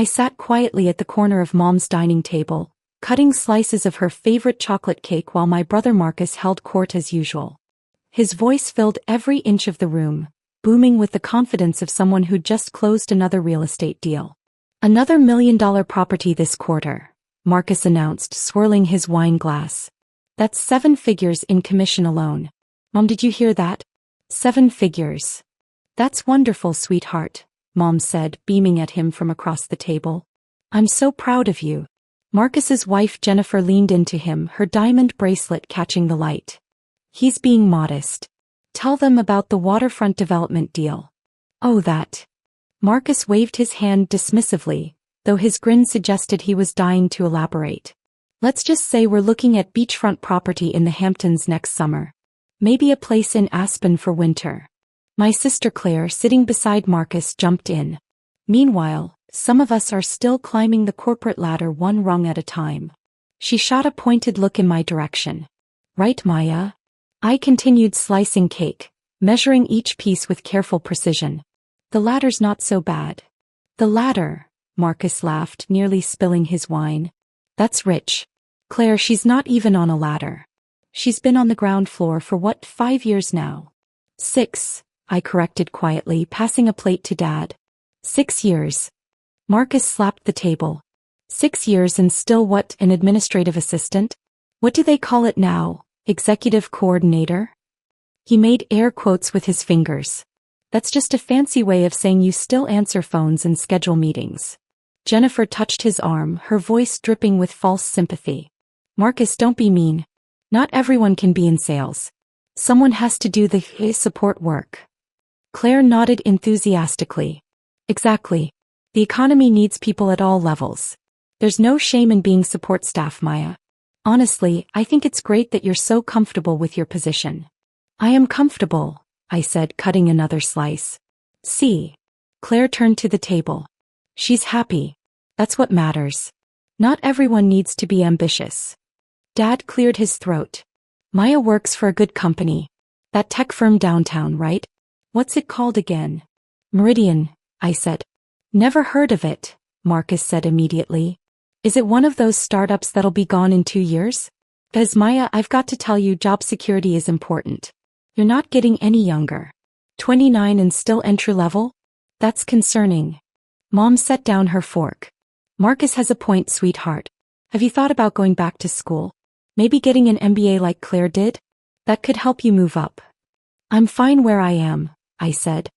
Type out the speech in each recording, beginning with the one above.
I sat quietly at the corner of Mom's dining table, cutting slices of her favorite chocolate cake while my brother Marcus held court as usual. His voice filled every inch of the room, booming with the confidence of someone who'd just closed another real estate deal. Another $1 million property this quarter, Marcus announced, swirling his wine glass. That's 7 figures in commission alone. Mom, did you hear that? 7 figures. That's wonderful, sweetheart, Mom said, beaming at him from across the table. I'm so proud of you. Marcus's wife Jennifer leaned into him, her diamond bracelet catching the light. He's being modest. Tell them about the waterfront development deal. Oh, that. Marcus waved his hand dismissively, though his grin suggested he was dying to elaborate. Let's just say we're looking at beachfront property in the Hamptons next summer. Maybe a place in Aspen for winter. My sister Claire, sitting beside Marcus, jumped in. Meanwhile, some of us are still climbing the corporate ladder one rung at a time. She shot a pointed look in my direction. Right, Maya? I continued slicing cake, measuring each piece with careful precision. The ladder's not so bad. The ladder, Marcus laughed, nearly spilling his wine. That's rich. Claire, she's not even on a ladder. She's been on the ground floor for 5 years now? 6, I corrected quietly, passing a plate to Dad. 6 years. Marcus slapped the table. 6 years and still an administrative assistant? What do they call it now? Executive coordinator? He made air quotes with his fingers. That's just a fancy way of saying you still answer phones and schedule meetings. Jennifer touched his arm, her voice dripping with false sympathy. Marcus, don't be mean. Not everyone can be in sales. Someone has to do the support work. Claire nodded enthusiastically. Exactly. The economy needs people at all levels. There's no shame in being support staff, Maya. Honestly, I think it's great that you're so comfortable with your position. I am comfortable, I said, cutting another slice. See. Claire turned to the table. She's happy. That's what matters. Not everyone needs to be ambitious. Dad cleared his throat. Maya works for a good company. That tech firm downtown, right? What's it called again? Meridian, I said. Never heard of it, Marcus said immediately. Is it one of those startups that'll be gone in 2 years? Because Maya, I've got to tell you, job security is important. You're not getting any younger. 29 and still entry level? That's concerning. Mom set down her fork. Marcus has a point, sweetheart. Have you thought about going back to school? Maybe getting an MBA like Claire did? That could help you move up. I'm fine where I am, I said.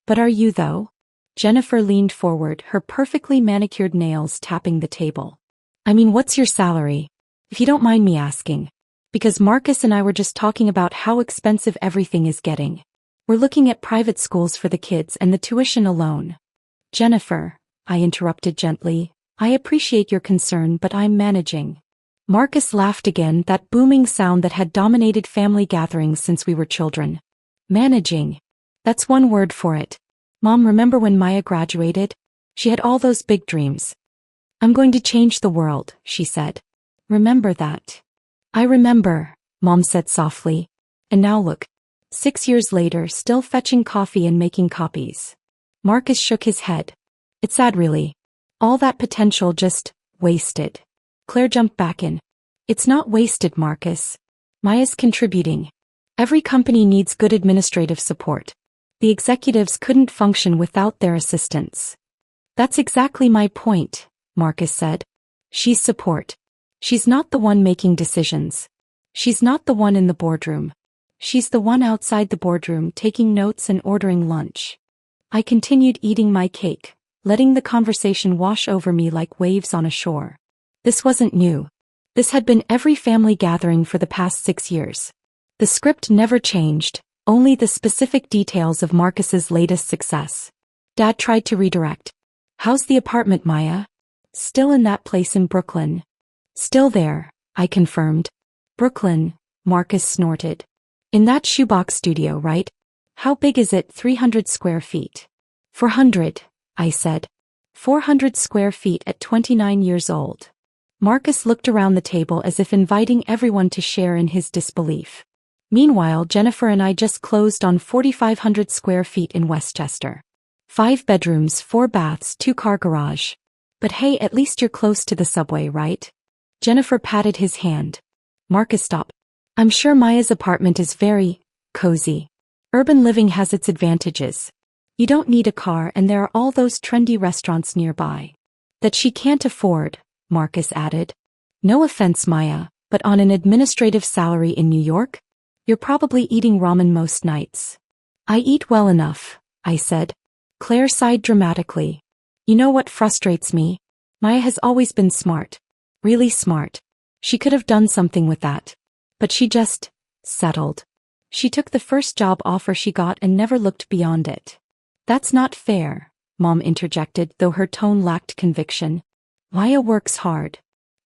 But are you though? Jennifer leaned forward, her perfectly manicured nails tapping the table. I mean, what's your salary? If you don't mind me asking. Because Marcus and I were just talking about how expensive everything is getting. We're looking at private schools for the kids and the tuition alone. Jennifer, I interrupted gently, I appreciate your concern, but I'm managing. Marcus laughed again, that booming sound that had dominated family gatherings since we were children. Managing. That's one word for it. Mom, remember when Maya graduated? She had all those big dreams. I'm going to change the world, she said. Remember that. I remember, Mom said softly. And now look. 6 years later, still fetching coffee and making copies. Marcus shook his head. It's sad, really. All that potential just wasted. Claire jumped back in. It's not wasted, Marcus. Maya's contributing. Every company needs good administrative support. The executives couldn't function without their assistants. That's exactly my point, Marcus said. She's support. She's not the one making decisions. She's not the one in the boardroom. She's the one outside the boardroom taking notes and ordering lunch. I continued eating my cake, letting the conversation wash over me like waves on a shore. This wasn't new. This had been every family gathering for the past 6 years. The script never changed, only the specific details of Marcus's latest success. Dad tried to redirect. How's the apartment, Maya? Still in that place in Brooklyn. Still there, I confirmed. Brooklyn, Marcus snorted. In that shoebox studio, right? How big is it? 300 square feet. 400, I said. 400 square feet at 29 years old. Marcus looked around the table as if inviting everyone to share in his disbelief. Meanwhile, Jennifer and I just closed on 4,500 square feet in Westchester. 5 bedrooms, 4 baths, 2-car garage. But hey, at least you're close to the subway, right? Jennifer patted his hand. Marcus, stop. I'm sure Maya's apartment is very cozy. Urban living has its advantages. You don't need a car and there are all those trendy restaurants nearby. That she can't afford, Marcus added. No offense, Maya, but on an administrative salary in New York? You're probably eating ramen most nights. I eat well enough, I said. Claire sighed dramatically. You know what frustrates me? Maya has always been smart. Really smart. She could have done something with that. But she just settled. She took the first job offer she got and never looked beyond it. That's not fair, Mom interjected, though her tone lacked conviction. Maya works hard.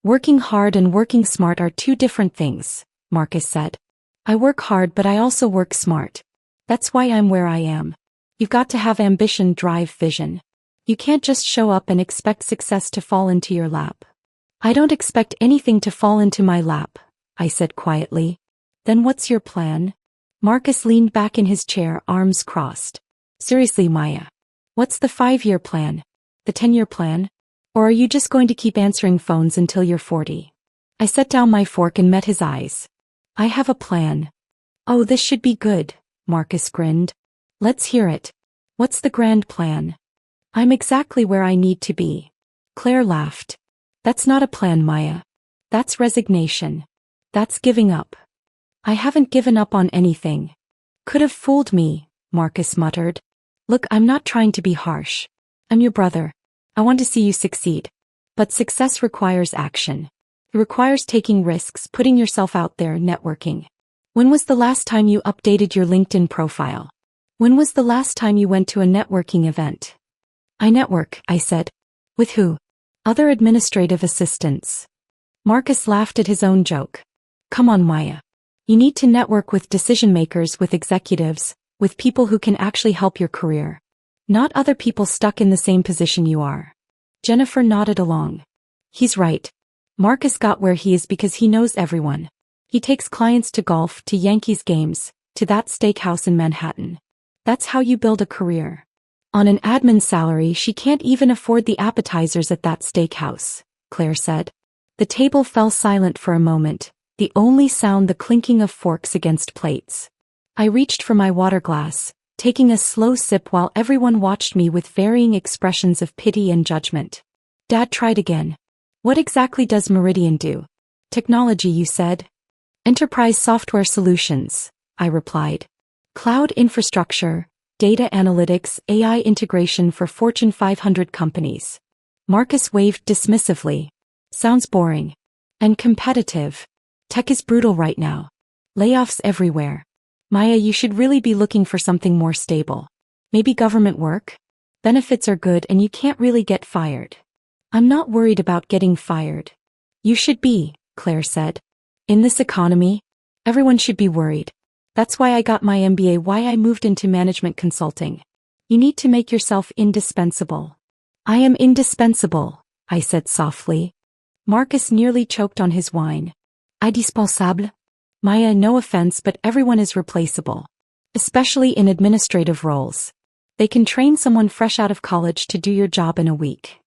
Working hard and working smart are two different things, Marcus said. I work hard, but I also work smart. That's why I'm where I am. You've got to have ambition, drive, vision. You can't just show up and expect success to fall into your lap. I don't expect anything to fall into my lap, I said quietly. Then what's your plan? Marcus leaned back in his chair, arms crossed. Seriously, Maya. What's the 5-year plan? The 10-year plan? Or are you just going to keep answering phones until you're 40? I set down my fork and met his eyes. I have a plan. Oh, this should be good, Marcus grinned. Let's hear it. What's the grand plan? I'm exactly where I need to be. Claire laughed. That's not a plan, Maya. That's resignation. That's giving up. I haven't given up on anything. Could have fooled me, Marcus muttered. Look, I'm not trying to be harsh. I'm your brother. I want to see you succeed. But success requires action. It requires taking risks, putting yourself out there, networking. When was the last time you updated your LinkedIn profile? When was the last time you went to a networking event? I network, I said. With who? Other administrative assistants. Marcus laughed at his own joke. Come on, Maya. You need to network with decision makers, with executives, with people who can actually help your career. Not other people stuck in the same position you are. Jennifer nodded along. He's right. Marcus got where he is because he knows everyone. He takes clients to golf, to Yankees games, to that steakhouse in Manhattan. That's how you build a career. On an admin salary, she can't even afford the appetizers at that steakhouse, Claire said. The table fell silent for a moment, the only sound the clinking of forks against plates. I reached for my water glass, taking a slow sip while everyone watched me with varying expressions of pity and judgment. Dad tried again. What exactly does Meridian do? Technology, you said? Enterprise software solutions, I replied. Cloud infrastructure, data analytics, AI integration for Fortune 500 companies. Marcus waved dismissively. Sounds boring. And competitive. Tech is brutal right now. Layoffs everywhere. Maya, you should really be looking for something more stable. Maybe government work? Benefits are good and you can't really get fired. I'm not worried about getting fired. You should be, Claire said. In this economy, everyone should be worried. That's why I got my MBA, why I moved into management consulting. You need to make yourself indispensable. I am indispensable, I said softly. Marcus nearly choked on his wine. Indispensable? Maya, no offense, but everyone is replaceable. Especially in administrative roles. They can train someone fresh out of college to do your job in a week.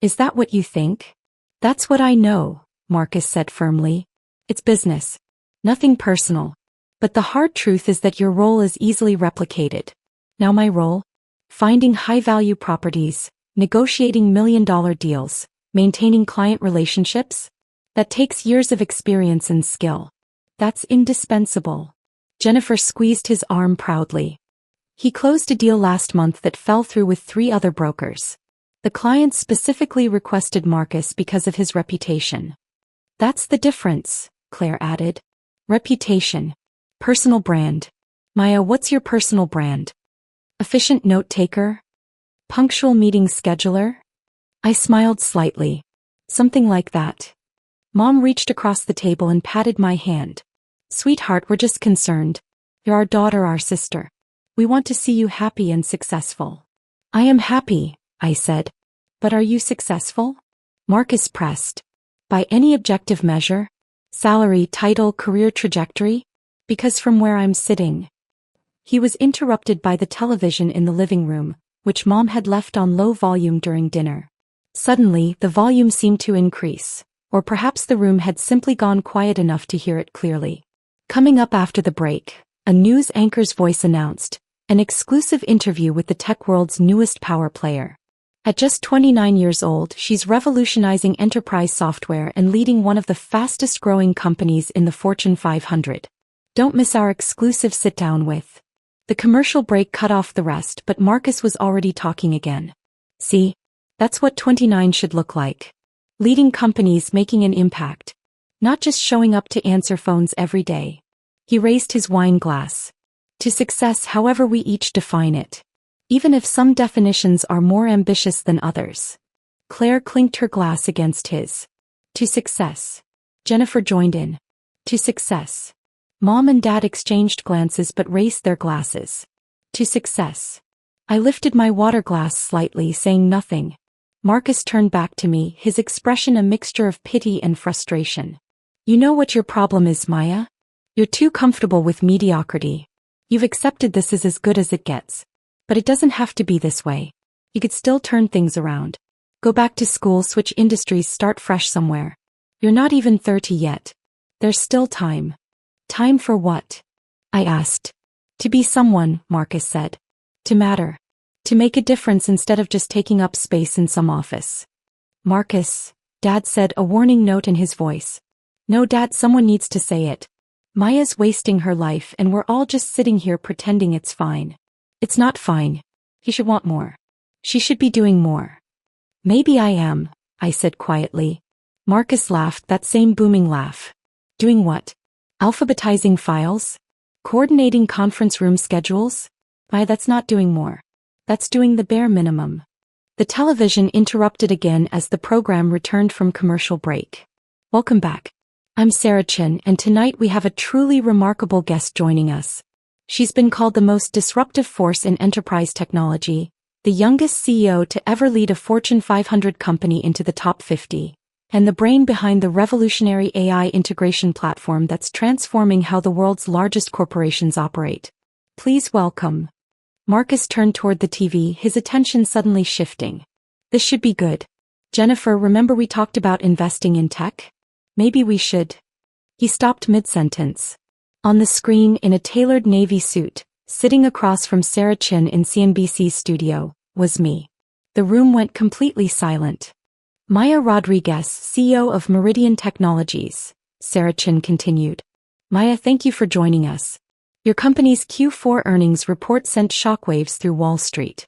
Is that what you think? That's what I know, Marcus said firmly. It's business. Nothing personal. But the hard truth is that your role is easily replicated. Now my role? Finding high-value properties, negotiating million-dollar deals, maintaining client relationships? That takes years of experience and skill. That's indispensable. Jennifer squeezed his arm proudly. He closed a deal last month that fell through with 3 other brokers. The client specifically requested Marcus because of his reputation. That's the difference, Claire added. Reputation. Personal brand. Maya, what's your personal brand? Efficient note-taker? Punctual meeting scheduler? I smiled slightly. Something like that. Mom reached across the table and patted my hand. Sweetheart, we're just concerned. You're our daughter, our sister. We want to see you happy and successful. I am happy, I said. But are you successful? Marcus pressed. By any objective measure? Salary, title, career trajectory? Because from where I'm sitting. He was interrupted by the television in the living room, which Mom had left on low volume during dinner. Suddenly, the volume seemed to increase, or perhaps the room had simply gone quiet enough to hear it clearly. Coming up after the break, a news anchor's voice announced, an exclusive interview with the tech world's newest power player. At just 29 years old, she's revolutionizing enterprise software and leading one of the fastest-growing companies in the Fortune 500. Don't miss our exclusive sit-down with. The commercial break cut off the rest, but Marcus was already talking again. See? That's what 29 should look like. Leading companies, making an impact. Not just showing up to answer phones every day. He raised his wine glass. To success, however we each define it. Even if some definitions are more ambitious than others. Claire clinked her glass against his. To success. Jennifer joined in. To success. Mom and Dad exchanged glances but raised their glasses. To success. I lifted my water glass slightly, saying nothing. Marcus turned back to me, his expression a mixture of pity and frustration. You know what your problem is, Maya? You're too comfortable with mediocrity. You've accepted this is as good as it gets. But it doesn't have to be this way. You could still turn things around. Go back to school, switch industries, start fresh somewhere. You're not even 30 yet. There's still time. Time for what? I asked. To be someone, Marcus said. To matter. To make a difference instead of just taking up space in some office. Marcus, Dad said, a warning note in his voice. No, Dad, someone needs to say it. Maya's wasting her life and we're all just sitting here pretending it's fine. It's not fine. He should want more. She should be doing more. Maybe I am, I said quietly. Marcus laughed, that same booming laugh. Doing what? Alphabetizing files? Coordinating conference room schedules? Maya, that's not doing more. That's doing the bare minimum. The television interrupted again as the program returned from commercial break. Welcome back. I'm Sarah Chin, and tonight we have a truly remarkable guest joining us. She's been called the most disruptive force in enterprise technology, the youngest CEO to ever lead a Fortune 500 company into the top 50, and the brain behind the revolutionary AI integration platform that's transforming how the world's largest corporations operate. Please welcome. Marcus turned toward the TV, his attention suddenly shifting. This should be good. Jennifer, remember we talked about investing in tech? Maybe we should. He stopped mid-sentence. On the screen, in a tailored navy suit, sitting across from Sarah Chin in CNBC's studio, was me. The room went completely silent. Maya Rodriguez, CEO of Meridian Technologies, Sarah Chin continued. Maya, thank you for joining us. Your company's Q4 earnings report sent shockwaves through Wall Street.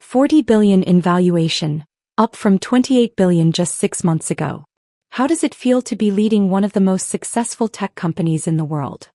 $40 billion in valuation, up from $28 billion just 6 months ago. How does it feel to be leading one of the most successful tech companies in the world?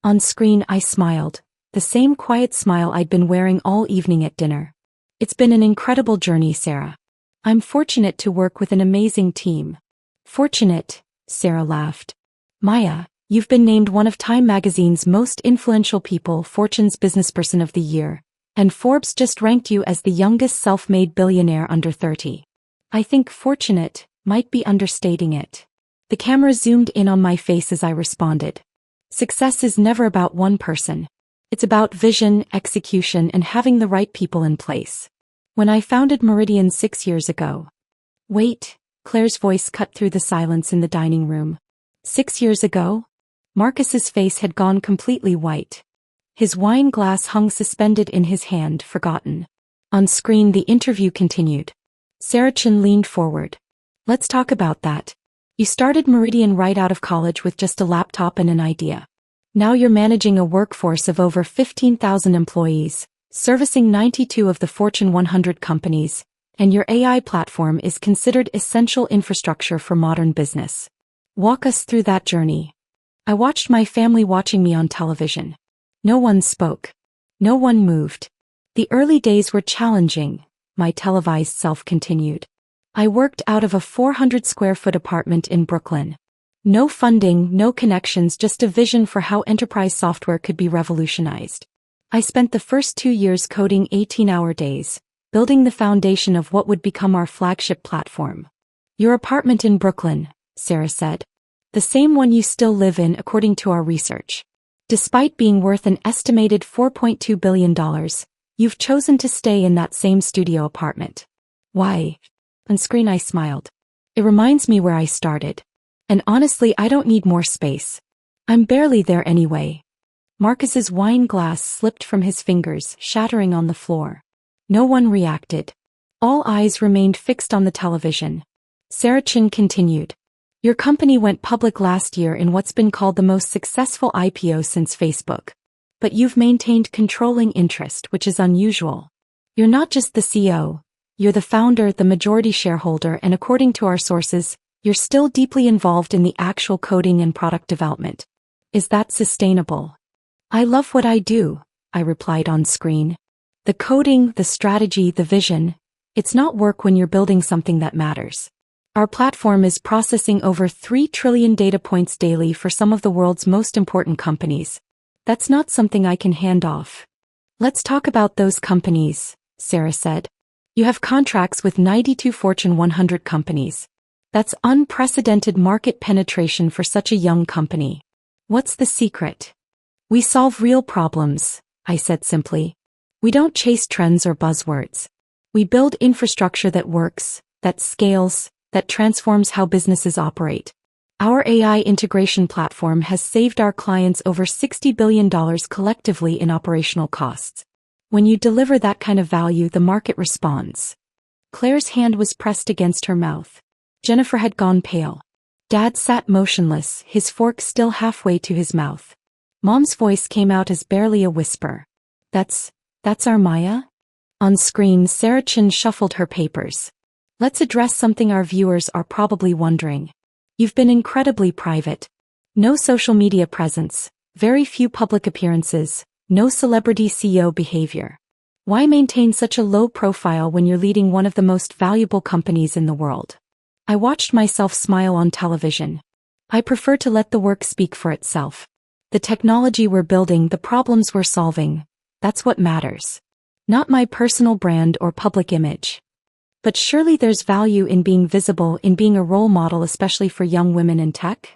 On screen, I smiled, the same quiet smile I'd been wearing all evening at dinner. It's been an incredible journey, Sarah. I'm fortunate to work with an amazing team. Fortunate, Sarah laughed. Maya, you've been named one of Time magazine's most influential people, Fortune's Businessperson of the Year, and Forbes just ranked you as the youngest self-made billionaire under 30. I think fortunate might be understating it. The camera zoomed in on my face as I responded. Success is never about one person. It's about vision, execution, and having the right people in place. When I founded Meridian 6 years ago. Wait, Claire's voice cut through the silence in the dining room. 6 years ago? Marcus's face had gone completely white. His wine glass hung suspended in his hand, forgotten. On screen, the interview continued. Sarah Chin leaned forward. Let's talk about that. You started Meridian right out of college with just a laptop and an idea. Now you're managing a workforce of over 15,000 employees, servicing 92 of the Fortune 100 companies, and your AI platform is considered essential infrastructure for modern business. Walk us through that journey. I watched my family watching me on television. No one spoke. No one moved. The early days were challenging, my televised self continued. I worked out of a 400-square-foot apartment in Brooklyn. No funding, no connections, just a vision for how enterprise software could be revolutionized. I spent the first 2 years coding 18-hour days, building the foundation of what would become our flagship platform. Your apartment in Brooklyn, Sarah said. The same one you still live in according to our research. Despite being worth an estimated $4.2 billion, you've chosen to stay in that same studio apartment. Why? On screen I smiled. It reminds me where I started. And honestly, I don't need more space. I'm barely there anyway. Marcus's wine glass slipped from his fingers, shattering on the floor. No one reacted. All eyes remained fixed on the television. Sarah Chin continued. Your company went public last year in what's been called the most successful IPO since Facebook. But you've maintained controlling interest, which is unusual. You're not just the CEO. You're the founder, the majority shareholder, and according to our sources, you're still deeply involved in the actual coding and product development. Is that sustainable? I love what I do, I replied on screen. The coding, the strategy, the vision, it's not work when you're building something that matters. Our platform is processing over 3 trillion data points daily for some of the world's most important companies. That's not something I can hand off. Let's talk about those companies, Sarah said. You have contracts with 92 Fortune 100 companies. That's unprecedented market penetration for such a young company. What's the secret? We solve real problems, I said simply. We don't chase trends or buzzwords. We build infrastructure that works, that scales, that transforms how businesses operate. Our AI integration platform has saved our clients over $60 billion collectively in operational costs. When you deliver that kind of value, the market responds. Claire's hand was pressed against her mouth. Jennifer had gone pale. Dad sat motionless, his fork still halfway to his mouth. Mom's voice came out as barely a whisper. That's our Maya? On screen, Sarah Chin shuffled her papers. Let's address something our viewers are probably wondering. You've been incredibly private. No social media presence, very few public appearances, no celebrity CEO behavior. Why maintain such a low profile when you're leading one of the most valuable companies in the world? I watched myself smile on television. I prefer to let the work speak for itself. The technology we're building, the problems we're solving, that's what matters. Not my personal brand or public image. But surely there's value in being visible, in being a role model, especially for young women in tech?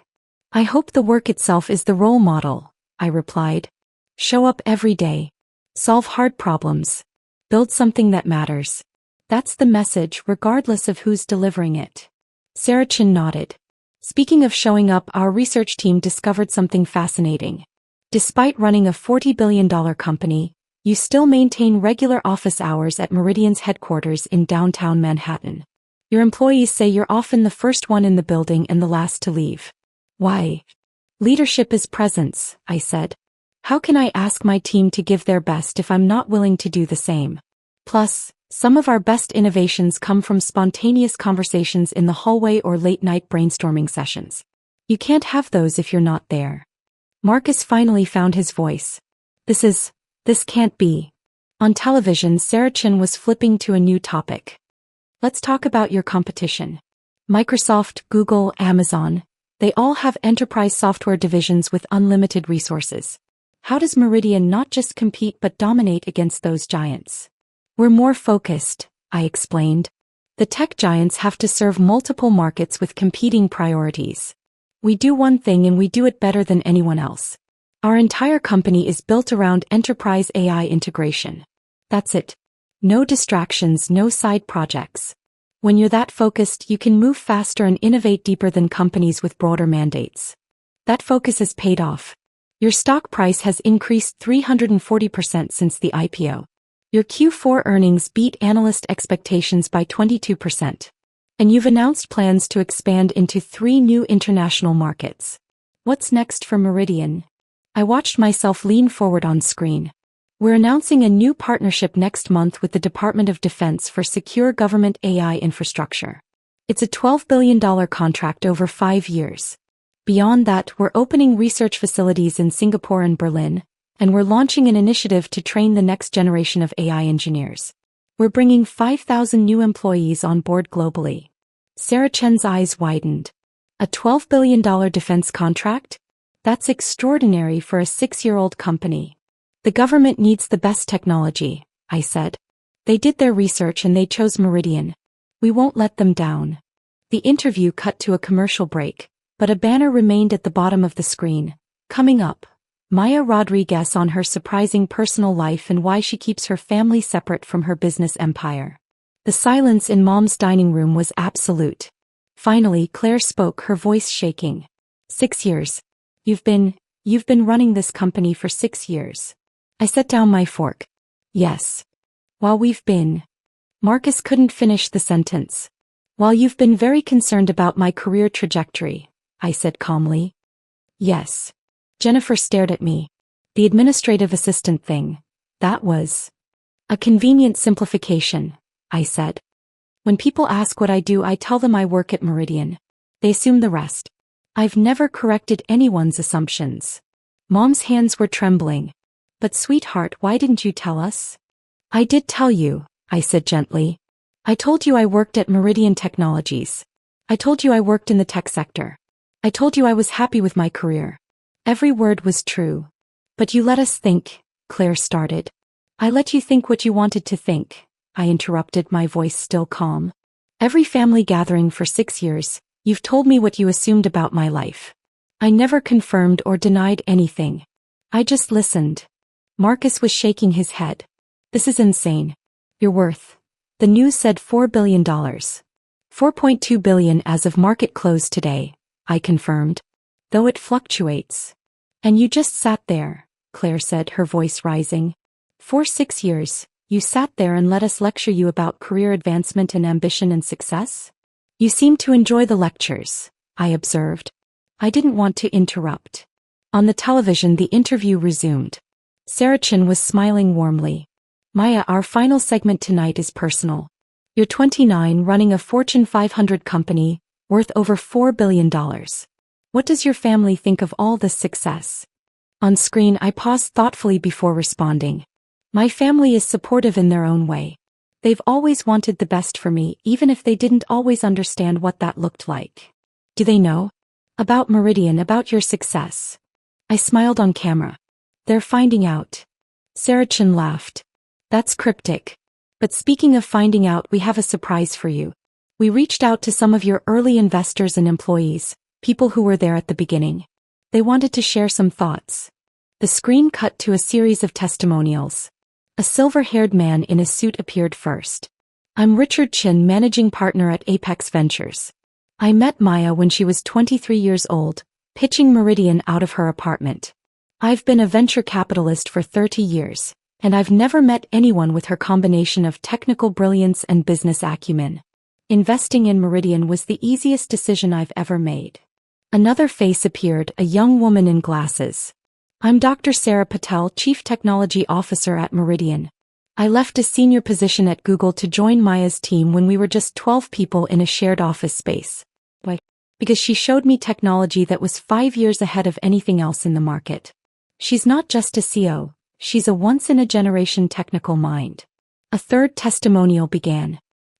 I hope the work itself is the role model, I replied. Show up every day. Solve hard problems. Build something that matters. That's the message, regardless of who's delivering it. Sarah Chin nodded. Speaking of showing up, our research team discovered something fascinating. Despite running a $40 billion company, you still maintain regular office hours at Meridian's headquarters in downtown Manhattan. Your employees say you're often the first one in the building and the last to leave. Why? Leadership is presence, I said. How can I ask my team to give their best if I'm not willing to do the same? Plus, some of our best innovations come from spontaneous conversations in the hallway or late-night brainstorming sessions. You can't have those if you're not there. Marcus finally found his voice. This can't be. On television, Sarah Chin was flipping to a new topic. Let's talk about your competition. Microsoft, Google, Amazon, they all have enterprise software divisions with unlimited resources. How does Meridian not just compete but dominate against those giants? We're more focused, I explained. The tech giants have to serve multiple markets with competing priorities. We do one thing and we do it better than anyone else. Our entire company is built around enterprise AI integration. That's it. No distractions, no side projects. When you're that focused, you can move faster and innovate deeper than companies with broader mandates. That focus has paid off. Your stock price has increased 340% since the IPO. Your Q4 earnings beat analyst expectations by 22%. And you've announced plans to expand into 3 new international markets. What's next for Meridian? I watched myself lean forward on screen. We're announcing a new partnership next month with the Department of Defense for secure government AI infrastructure. It's a $12 billion contract over 5 years. Beyond that, we're opening research facilities in Singapore and Berlin, and we're launching an initiative to train the next generation of AI engineers. We're bringing 5,000 new employees on board globally. Sarah Chen's eyes widened. A $12 billion defense contract? That's extraordinary for a 6-year-old company. The government needs the best technology, I said. They did their research and they chose Meridian. We won't let them down. The interview cut to a commercial break, but a banner remained at the bottom of the screen. Coming up, Maya Rodriguez on her surprising personal life and why she keeps her family separate from her business empire. The silence in Mom's dining room was absolute. Finally, Claire spoke, her voice shaking. 6 years. You've been running this company for 6 years. I set down my fork. Yes. While we've been. Marcus couldn't finish the sentence. While you've been very concerned about my career trajectory, I said calmly. Yes. Jennifer stared at me. The administrative assistant thing. That was a convenient simplification, I said. When people ask what I do, I tell them I work at Meridian. They assume the rest. I've never corrected anyone's assumptions. Mom's hands were trembling. But sweetheart, why didn't you tell us? I did tell you, I said gently. I told you I worked at Meridian Technologies. I told you I worked in the tech sector. I told you I was happy with my career. Every word was true. But you let us think, Claire started. I let you think what you wanted to think, I interrupted, my voice still calm. Every family gathering for 6 years, you've told me what you assumed about my life. I never confirmed or denied anything. I just listened. Marcus was shaking his head. This is insane. You're worth. The news said $4 billion. $4.2 billion as of market close today, I confirmed. Though it fluctuates. And you just sat there, Claire said, her voice rising. For 6 years, you sat there and let us lecture you about career advancement and ambition and success? You seem to enjoy the lectures, I observed. I didn't want to interrupt. On the television, the interview resumed. Sarachin was smiling warmly. Maya, our final segment tonight is personal. You're 29, running a Fortune 500 company, worth over $4 billion. What does your family think of all this success? On screen, I paused thoughtfully before responding. My family is supportive in their own way. They've always wanted the best for me, even if they didn't always understand what that looked like. Do they know? About Meridian, about your success. I smiled on camera. They're finding out. Sarachin laughed. That's cryptic. But speaking of finding out, we have a surprise for you. We reached out to some of your early investors and employees, people who were there at the beginning. They wanted to share some thoughts. The screen cut to a series of testimonials. A silver-haired man in a suit appeared first. I'm Richard Chin, managing partner at Apex Ventures. I met Maya when she was 23 years old, pitching Meridian out of her apartment. I've been a venture capitalist for 30 years, and I've never met anyone with her combination of technical brilliance and business acumen. Investing in Meridian was the easiest decision I've ever made. Another face appeared, a young woman in glasses. I'm Dr. Sarah Patel, Chief Technology Officer at Meridian. I left a senior position at Google to join Maya's team when we were just 12 people in a shared office space. Why? Because she showed me technology that was 5 years ahead of anything else in the market. She's not just a CEO, she's a once-in-a-generation technical mind. A third testimonial began.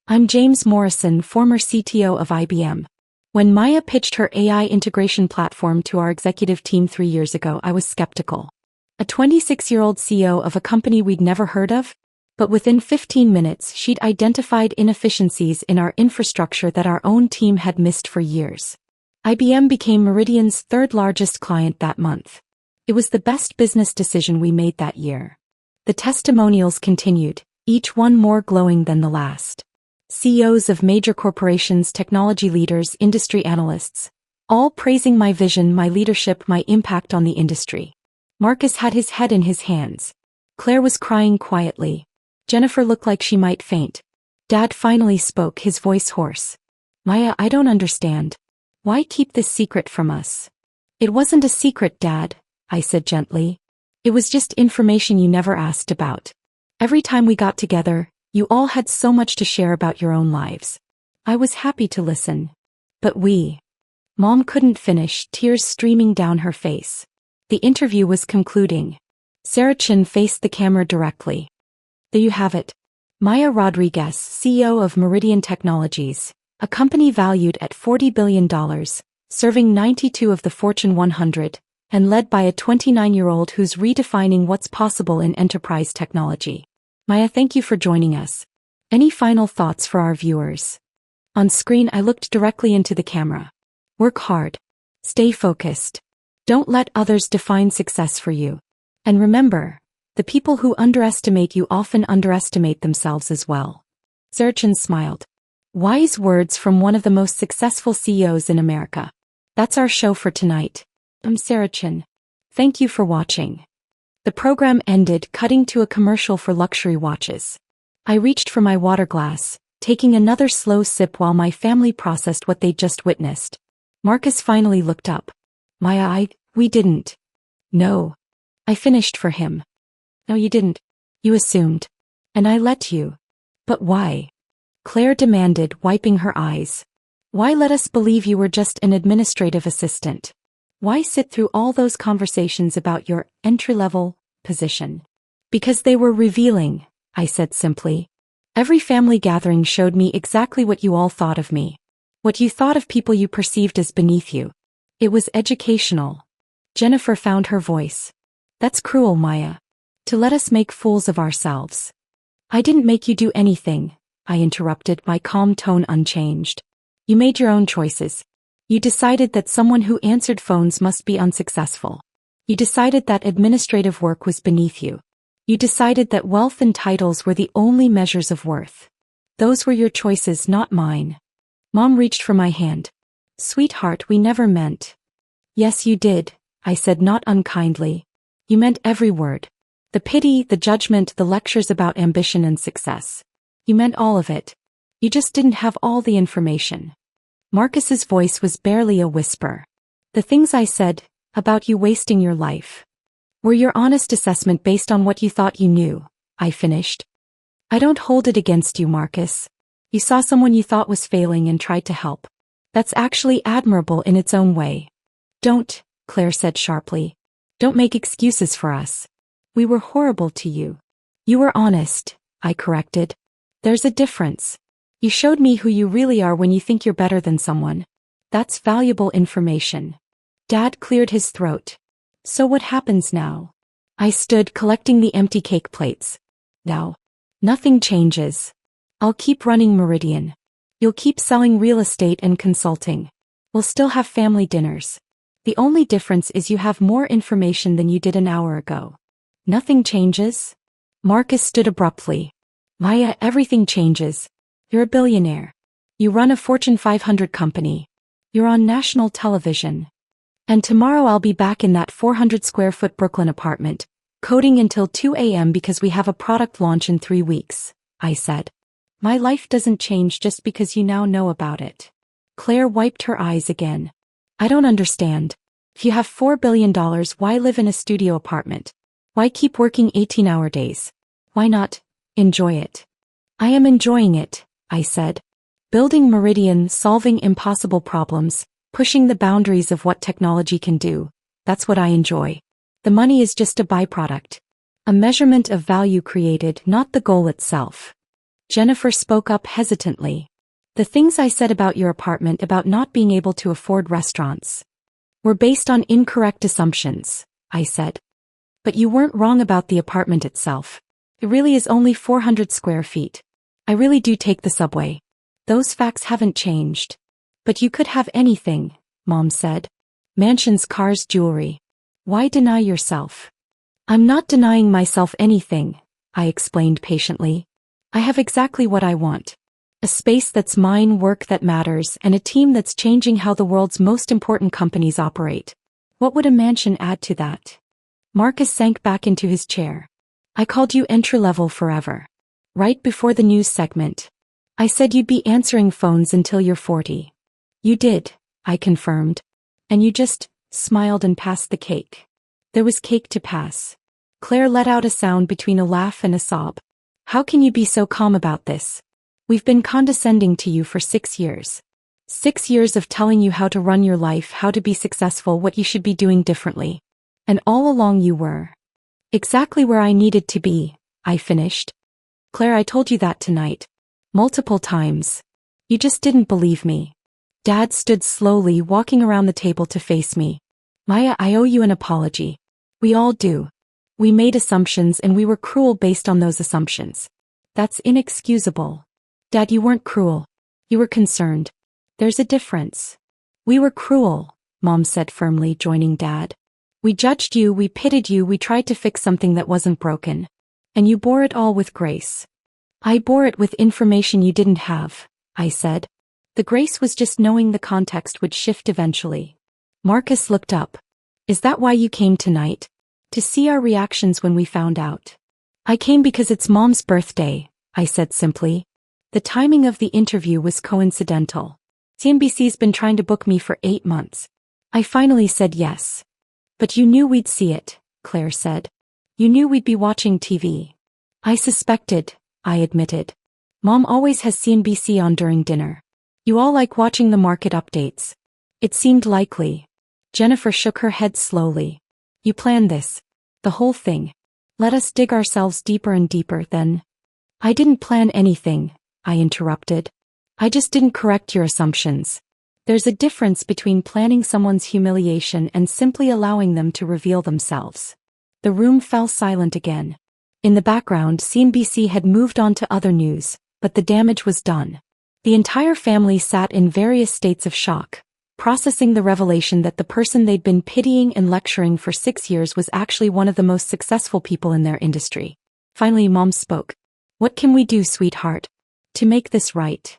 I'm James Morrison, former CTO of IBM. When Maya pitched her AI integration platform to our executive team 3 years ago, I was skeptical. A 26-year-old CEO of a company we'd never heard of? But within 15 minutes, she'd identified inefficiencies in our infrastructure that our own team had missed for years. IBM became Meridian's third-largest client that month. It was the best business decision we made that year. The testimonials continued, each one more glowing than the last. CEOs of major corporations, technology leaders, industry analysts, all praising my vision, my leadership, my impact on the industry. Marcus had his head in his hands. Claire was crying quietly. Jennifer looked like she might faint. Dad finally spoke, his voice hoarse. Maya, I don't understand. Why keep this secret from us? It wasn't a secret, Dad, I said gently. It was just information you never asked about. Every time we got together, you all had so much to share about your own lives. I was happy to listen. But Mom couldn't finish, tears streaming down her face. The interview was concluding. Sarachin faced the camera directly. There you have it. Maya Rodriguez, CEO of Meridian Technologies, a company valued at $40 billion, serving 92 of the Fortune 100, and led by a 29-year-old who's redefining what's possible in enterprise technology. Maya, thank you for joining us. Any final thoughts for our viewers? On screen, I looked directly into the camera. Work hard. Stay focused. Don't let others define success for you. And remember, the people who underestimate you often underestimate themselves as well. Sirchin smiled. Wise words from one of the most successful CEOs in America. That's our show for tonight. I'm Sirchin. Thank you for watching. The program ended, cutting to a commercial for luxury watches. I reached for my water glass, taking another slow sip while my family processed what they'd just witnessed. Marcus finally looked up. We didn't. No. I finished for him. No, you didn't. You assumed. And I let you. But why? Claire demanded, wiping her eyes. Why let us believe you were just an administrative assistant? Why sit through all those conversations about your entry-level position? Because they were revealing, I said simply. Every family gathering showed me exactly what you all thought of me. What you thought of people you perceived as beneath you. It was educational. Jennifer found her voice. That's cruel, Maya. To let us make fools of ourselves. I didn't make you do anything, I interrupted, my calm tone unchanged. You made your own choices. You decided that someone who answered phones must be unsuccessful. You decided that administrative work was beneath you. You decided that wealth and titles were the only measures of worth. Those were your choices, not mine. Mom reached for my hand. Sweetheart, we never meant. Yes, you did, I said, not unkindly. You meant every word. The pity, the judgment, the lectures about ambition and success. You meant all of it. You just didn't have all the information. Marcus's voice was barely a whisper. The things I said, about you wasting your life, were your honest assessment based on what you thought you knew, I finished. I don't hold it against you, Marcus. You saw someone you thought was failing and tried to help. That's actually admirable in its own way. Don't, Claire said sharply. Don't make excuses for us. We were horrible to you. You were honest, I corrected. There's a difference. You showed me who you really are when you think you're better than someone. That's valuable information. Dad cleared his throat. So what happens now? I stood, collecting the empty cake plates. Now, nothing changes. I'll keep running Meridian. You'll keep selling real estate and consulting. We'll still have family dinners. The only difference is you have more information than you did an hour ago. Nothing changes? Marcus stood abruptly. Maya, everything changes. You're a billionaire. You run a Fortune 500 company. You're on national television. And tomorrow I'll be back in that 400-square-foot Brooklyn apartment, coding until 2 a.m. because we have a product launch in 3 weeks, I said. My life doesn't change just because you now know about it. Claire wiped her eyes again. I don't understand. If you have $4 billion, why live in a studio apartment? Why keep working 18-hour days? Why not enjoy it? I am enjoying it, I said. Building Meridian, solving impossible problems, pushing the boundaries of what technology can do. That's what I enjoy. The money is just a byproduct. A measurement of value created, not the goal itself. Jennifer spoke up hesitantly. The things I said about your apartment, about not being able to afford restaurants, were based on incorrect assumptions, I said. But you weren't wrong about the apartment itself. It really is only 400 square feet. I really do take the subway. Those facts haven't changed. But you could have anything, Mom said. Mansions, cars, jewelry. Why deny yourself? I'm not denying myself anything, I explained patiently. I have exactly what I want. A space that's mine, work that matters, and a team that's changing how the world's most important companies operate. What would a mansion add to that? Marcus sank back into his chair. I called you entry-level forever. Right before the news segment. I said you'd be answering phones until you're 40. You did, I confirmed. And you just smiled and passed the cake. There was cake to pass. Claire let out a sound between a laugh and a sob. How can you be so calm about this? We've been condescending to you for 6 years. 6 years of telling you how to run your life, how to be successful, what you should be doing differently. And all along you were exactly where I needed to be, I finished. Claire, I told you that tonight. Multiple times. You just didn't believe me. Dad stood slowly, walking around the table to face me. Maya, I owe you an apology. We all do. We made assumptions and we were cruel based on those assumptions. That's inexcusable. Dad, you weren't cruel. You were concerned. There's a difference. We were cruel, Mom said firmly, joining Dad. We judged you, we pitied you, we tried to fix something that wasn't broken. And you bore it all with grace. I bore it with information you didn't have, I said. The grace was just knowing the context would shift eventually. Marcus looked up. Is that why you came tonight? To see our reactions when we found out. I came because it's Mom's birthday, I said simply. The timing of the interview was coincidental. CNBC's been trying to book me for 8 months. I finally said yes. But you knew we'd see it, Claire said. You knew we'd be watching TV. I suspected, I admitted. Mom always has CNBC on during dinner. You all like watching the market updates. It seemed likely. Jennifer shook her head slowly. You planned this. The whole thing. Let us dig ourselves deeper and deeper then. I didn't plan anything, I interrupted. I just didn't correct your assumptions. There's a difference between planning someone's humiliation and simply allowing them to reveal themselves. The room fell silent again. In the background, CNBC had moved on to other news, but the damage was done. The entire family sat in various states of shock, processing the revelation that the person they'd been pitying and lecturing for 6 years was actually one of the most successful people in their industry. Finally, Mom spoke. What can we do, sweetheart? To make this right?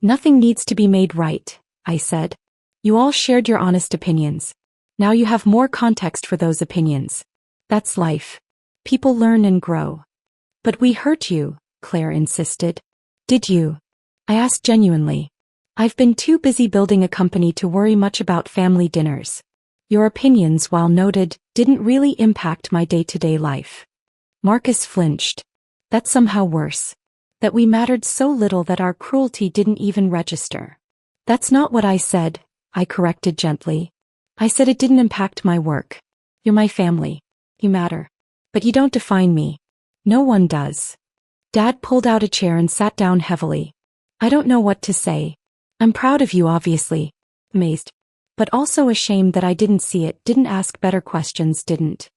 Nothing needs to be made right, I said. You all shared your honest opinions. Now you have more context for those opinions. That's life. People learn and grow. But we hurt you, Claire insisted. Did you? I asked genuinely. I've been too busy building a company to worry much about family dinners. Your opinions, while noted, didn't really impact my day-to-day life. Marcus flinched. That's somehow worse. That we mattered so little that our cruelty didn't even register. That's not what I said, I corrected gently. I said it didn't impact my work. You're my family. You matter. But you don't define me. No one does. Dad pulled out a chair and sat down heavily. I don't know what to say. I'm proud of you, obviously. Amazed. But also ashamed that I didn't see it, didn't ask better questions, didn't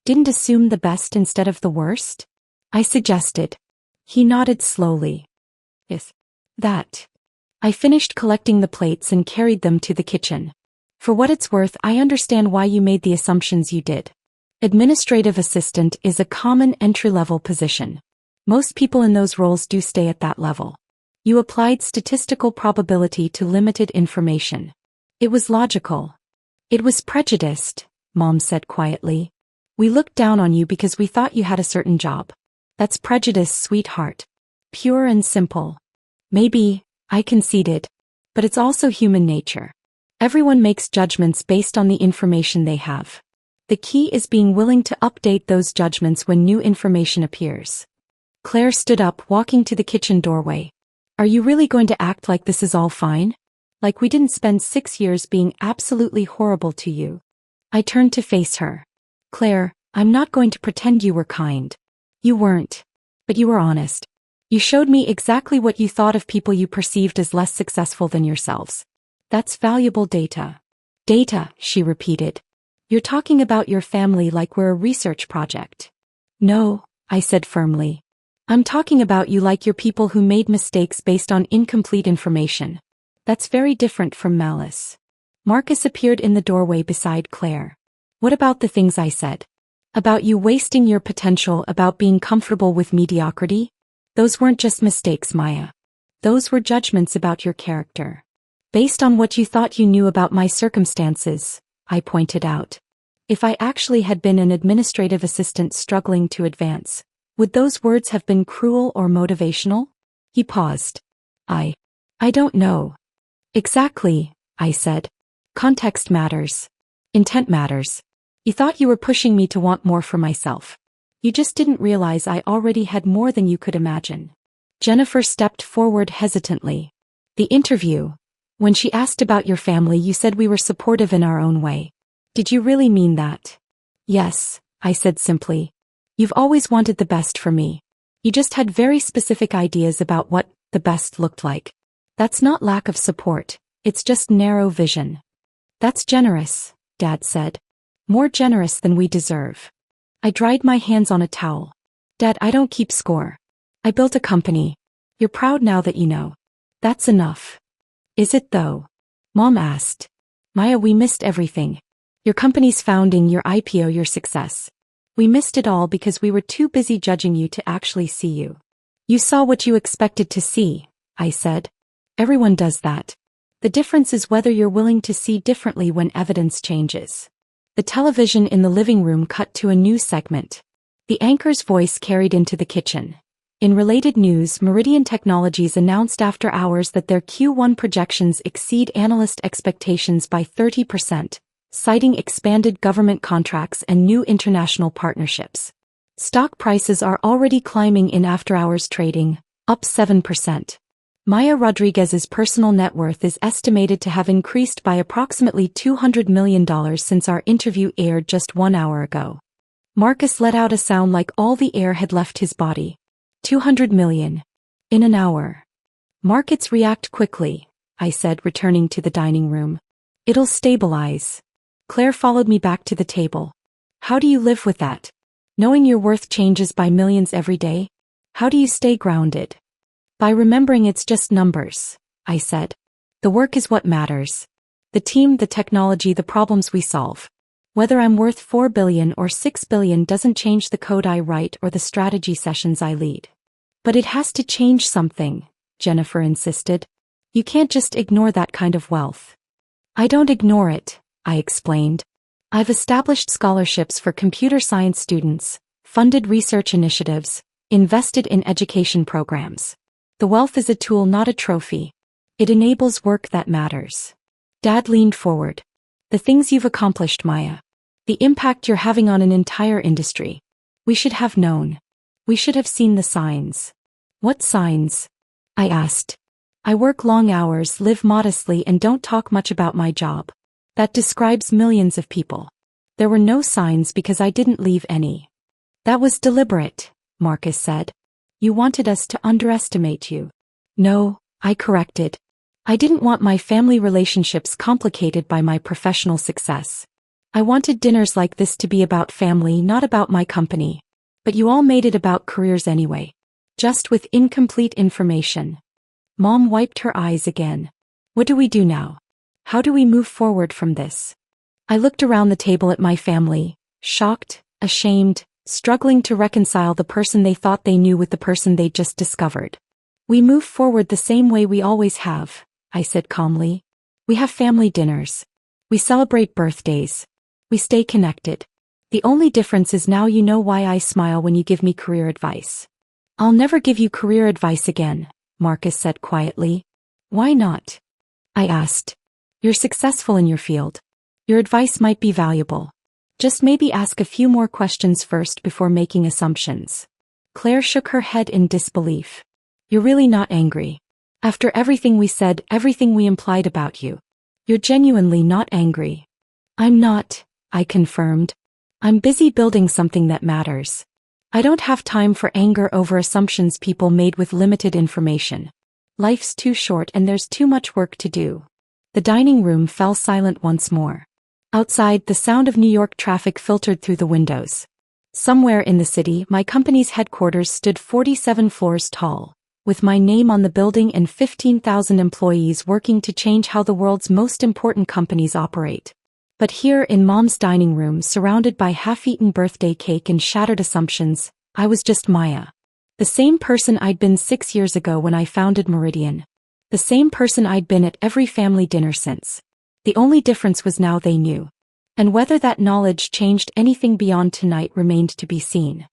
assume the best instead of the worst? I suggested. He nodded slowly. Yes. That. I finished collecting the plates and carried them to the kitchen. For what it's worth, I understand why you made the assumptions you did. Administrative assistant is a common entry-level position. Most people in those roles do stay at that level. You applied statistical probability to limited information. It was logical. It was prejudiced, Mom said quietly. We looked down on you because we thought you had a certain job. That's prejudice, sweetheart. Pure and simple. Maybe, I conceded. But it's also human nature. Everyone makes judgments based on the information they have. The key is being willing to update those judgments when new information appears. Claire stood up, walking to the kitchen doorway. Are you really going to act like this is all fine? Like we didn't spend 6 years being absolutely horrible to you? I turned to face her. Claire, I'm not going to pretend you were kind. You weren't. But you were honest. You showed me exactly what you thought of people you perceived as less successful than yourselves. That's valuable data. Data, she repeated. You're talking about your family like we're a research project. No, I said firmly. I'm talking about you like you're people who made mistakes based on incomplete information. That's very different from malice. Marcus appeared in the doorway beside Claire. What about the things I said? About you wasting your potential, about being comfortable with mediocrity? Those weren't just mistakes, Maya. Those were judgments about your character. Based on what you thought you knew about my circumstances, I pointed out. If I actually had been an administrative assistant struggling to advance, would those words have been cruel or motivational? He paused. I don't know. Exactly, I said. Context matters. Intent matters. You thought you were pushing me to want more for myself. You just didn't realize I already had more than you could imagine. Jennifer stepped forward hesitantly. The interview. When she asked about your family, you said we were supportive in our own way. Did you really mean that? Yes, I said simply. You've always wanted the best for me. You just had very specific ideas about what the best looked like. That's not lack of support, it's just narrow vision. That's generous, Dad said. More generous than we deserve. I dried my hands on a towel. Dad, I don't keep score. I built a company. You're proud now that you know. That's enough. Is it though? Mom asked. Maya, we missed everything. Your company's founding, your IPO, your success. We missed it all because we were too busy judging you to actually see you. You saw what you expected to see, I said. Everyone does that. The difference is whether you're willing to see differently when evidence changes. The television in the living room cut to a new segment. The anchor's voice carried into the kitchen. In related news, Meridian Technologies announced after hours that their Q1 projections exceed analyst expectations by 30%, citing expanded government contracts and new international partnerships. Stock prices are already climbing in after-hours trading, up 7%. Maya Rodriguez's personal net worth is estimated to have increased by approximately $200 million since our interview aired just 1 hour ago. Marcus let out a sound like all the air had left his body. 200 million. In an hour. Markets react quickly, I said, returning to the dining room. It'll stabilize. Claire followed me back to the table. How do you live with that? Knowing your worth changes by millions every day? How do you stay grounded? By remembering it's just numbers, I said. The work is what matters. The team, the technology, the problems we solve. Whether I'm worth 4 billion or 6 billion doesn't change the code I write or the strategy sessions I lead. But it has to change something, Jennifer insisted. You can't just ignore that kind of wealth. I don't ignore it, I explained. I've established scholarships for computer science students, funded research initiatives, invested in education programs. The wealth is a tool, not a trophy. It enables work that matters. Dad leaned forward. The things you've accomplished, Maya. The impact you're having on an entire industry. We should have known. We should have seen the signs. What signs? I asked. I work long hours, live modestly, and don't talk much about my job. That describes millions of people. There were no signs because I didn't leave any. That was deliberate, Marcus said. You wanted us to underestimate you. No, I corrected. I didn't want my family relationships complicated by my professional success. I wanted dinners like this to be about family, not about my company. But you all made it about careers anyway. Just with incomplete information. Mom wiped her eyes again. What do we do now? How do we move forward from this? I looked around the table at my family, shocked, ashamed, struggling to reconcile the person they thought they knew with the person they'd just discovered. We move forward the same way we always have, I said calmly. We have family dinners. We celebrate birthdays. We stay connected. The only difference is now you know why I smile when you give me career advice. I'll never give you career advice again, Marcus said quietly. Why not? I asked. You're successful in your field. Your advice might be valuable. Just maybe ask a few more questions first before making assumptions. Claire shook her head in disbelief. You're really not angry. After everything we said, everything we implied about you. You're genuinely not angry. I'm not, I confirmed. I'm busy building something that matters. I don't have time for anger over assumptions people made with limited information. Life's too short and there's too much work to do. The dining room fell silent once more. Outside, the sound of New York traffic filtered through the windows. Somewhere in the city, my company's headquarters stood 47 floors tall, with my name on the building and 15,000 employees working to change how the world's most important companies operate. But here in Mom's dining room, surrounded by half-eaten birthday cake and shattered assumptions, I was just Maya. The same person I'd been 6 years ago when I founded Meridian. The same person I'd been at every family dinner since. The only difference was now they knew. And whether that knowledge changed anything beyond tonight remained to be seen.